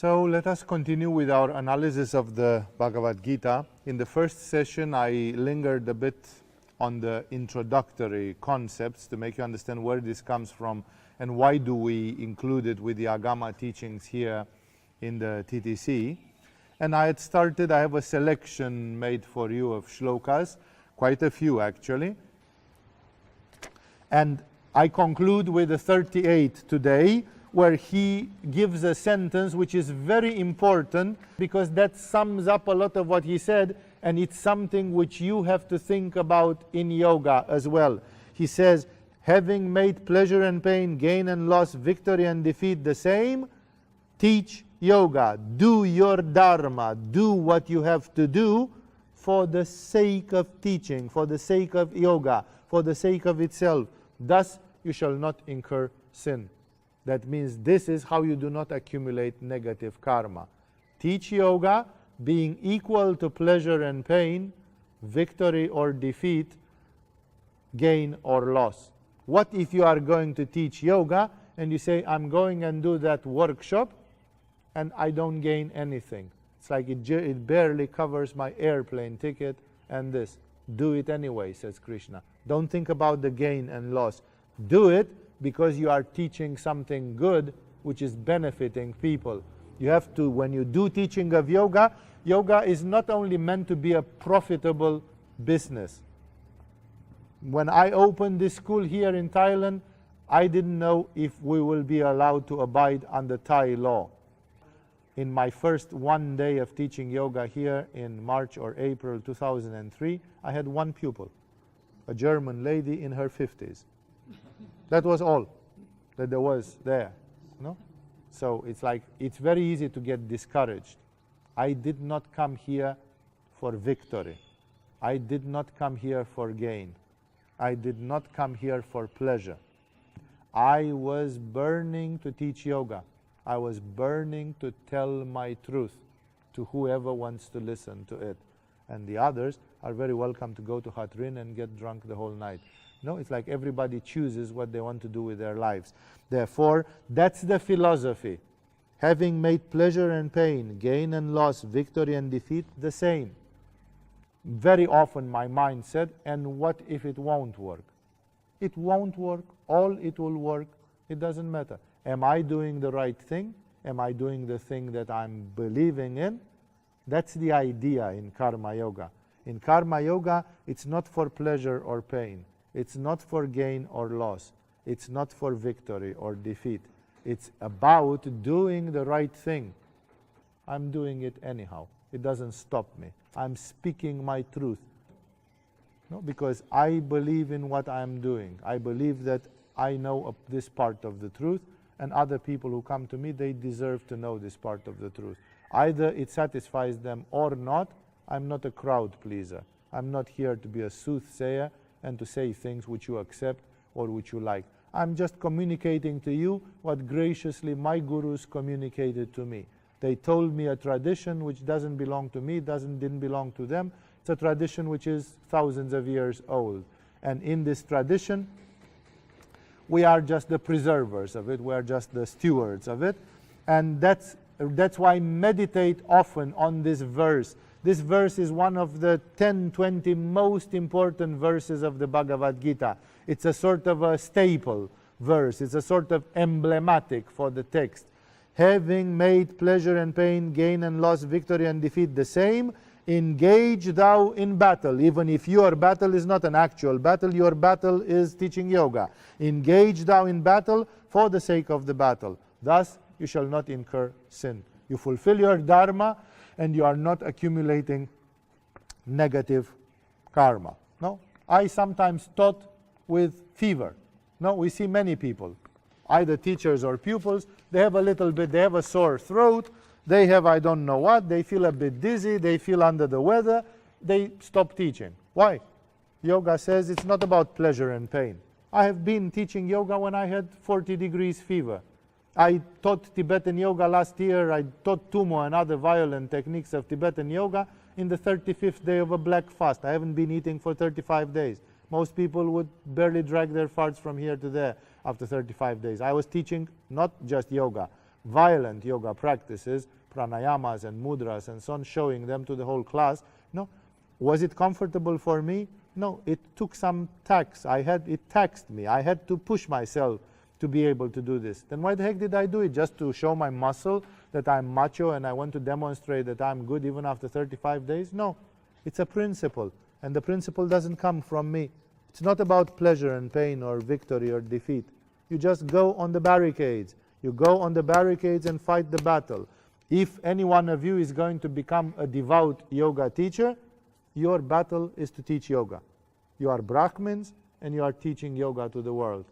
So let us continue with our analysis of the Bhagavad Gita. In the first session, I lingered a bit on the introductory concepts to make you understand where this comes from and why do we include it with the Agama teachings here in the TTC. And I have a selection made for you of shlokas, quite a few actually. And I conclude with the 38 today, where he gives a sentence which is very important because that sums up a lot of what he said, and it's something which you have to think about in yoga as well. He says, having made pleasure and pain, gain and loss, victory and defeat the same, teach yoga, do your dharma, do what you have to do for the sake of teaching, for the sake of yoga, for the sake of itself. Thus you shall not incur sin. That means this is how you do not accumulate negative karma. Teach yoga, being equal to pleasure and pain, victory or defeat, gain or loss. What if you are going to teach yoga and you say, I'm going and do that workshop and I don't gain anything? It's like it barely covers my airplane ticket and this. Do it anyway, says Krishna. Don't think about the gain and loss. Do it because you are teaching something good which is benefiting people. You have to, when you do teaching of yoga, yoga is not only meant to be a profitable business. When I opened this school here in Thailand, I didn't know if we will be allowed to abide under Thai law. In my first one day of teaching yoga here in March or April 2003, I had one pupil, a German lady in her 50s. That was all that there was there. No? So it's like, it's very easy to get discouraged. I did not come here for victory. I did not come here for gain. I did not come here for pleasure. I was burning to teach yoga. I was burning to tell my truth to whoever wants to listen to it. And the others are very welcome to go to Hatrin and get drunk the whole night. No, it's like everybody chooses what they want to do with their lives. Therefore, that's the philosophy. Having made pleasure and pain, gain and loss, victory and defeat the same. Very often my mind said, and what if it won't work? It won't work, all it will work, it doesn't matter. Am I doing the right thing? Am I doing the thing that I'm believing in? That's the idea in Karma Yoga. In Karma Yoga, it's not for pleasure or pain. It's not for gain or loss. It's not for victory or defeat. It's about doing the right thing. I'm doing it anyhow. It doesn't stop me. I'm speaking my truth. No, because I believe in what I'm doing. I believe that I know this part of the truth, and other people who come to me, they deserve to know this part of the truth. Either it satisfies them or not. I'm not a crowd pleaser. I'm not here to be a soothsayer and to say things which you accept or which you like. I'm just communicating to you what graciously my gurus communicated to me. They told me a tradition which doesn't belong to me, didn't belong to them. It's a tradition which is thousands of years old. And in this tradition, we are just the preservers of it. We are just the stewards of it. And that's why meditate often on this verse. This verse is one of the 10, 20 most important verses of the Bhagavad Gita. It's a sort of a staple verse. It's a sort of emblematic for the text. Having made pleasure and pain, gain and loss, victory and defeat the same, engage thou in battle. Even if your battle is not an actual battle, your battle is teaching yoga. Engage thou in battle for the sake of the battle. Thus you shall not incur sin. You fulfill your dharma, and you are not accumulating negative karma. No? I sometimes taught with fever. No, we see many people, either teachers or pupils, they have a little bit, they have a sore throat, they have I don't know what, they feel a bit dizzy, they feel under the weather, they stop teaching. Why? Yoga says it's not about pleasure and pain. I have been teaching yoga when I had 40 degrees fever. I taught Tibetan yoga last year. I taught Tumo and other violent techniques of Tibetan yoga in the 35th day of a black fast. I haven't been eating for 35 days. Most people would barely drag their farts from here to there after 35 days. I was teaching not just yoga, violent yoga practices, pranayamas and mudras and so on, showing them to the whole class. No. Was it comfortable for me? No. It took some tax. It taxed me. I had to push myself to be able to do this. Then why the heck did I do it? Just to show my muscle that I'm macho and I want to demonstrate that I'm good even after 35 days? No. It's a principle. And the principle doesn't come from me. It's not about pleasure and pain or victory or defeat. You just go on the barricades. You go on the barricades and fight the battle. If any one of you is going to become a devout yoga teacher, your battle is to teach yoga. You are Brahmins and you are teaching yoga to the world.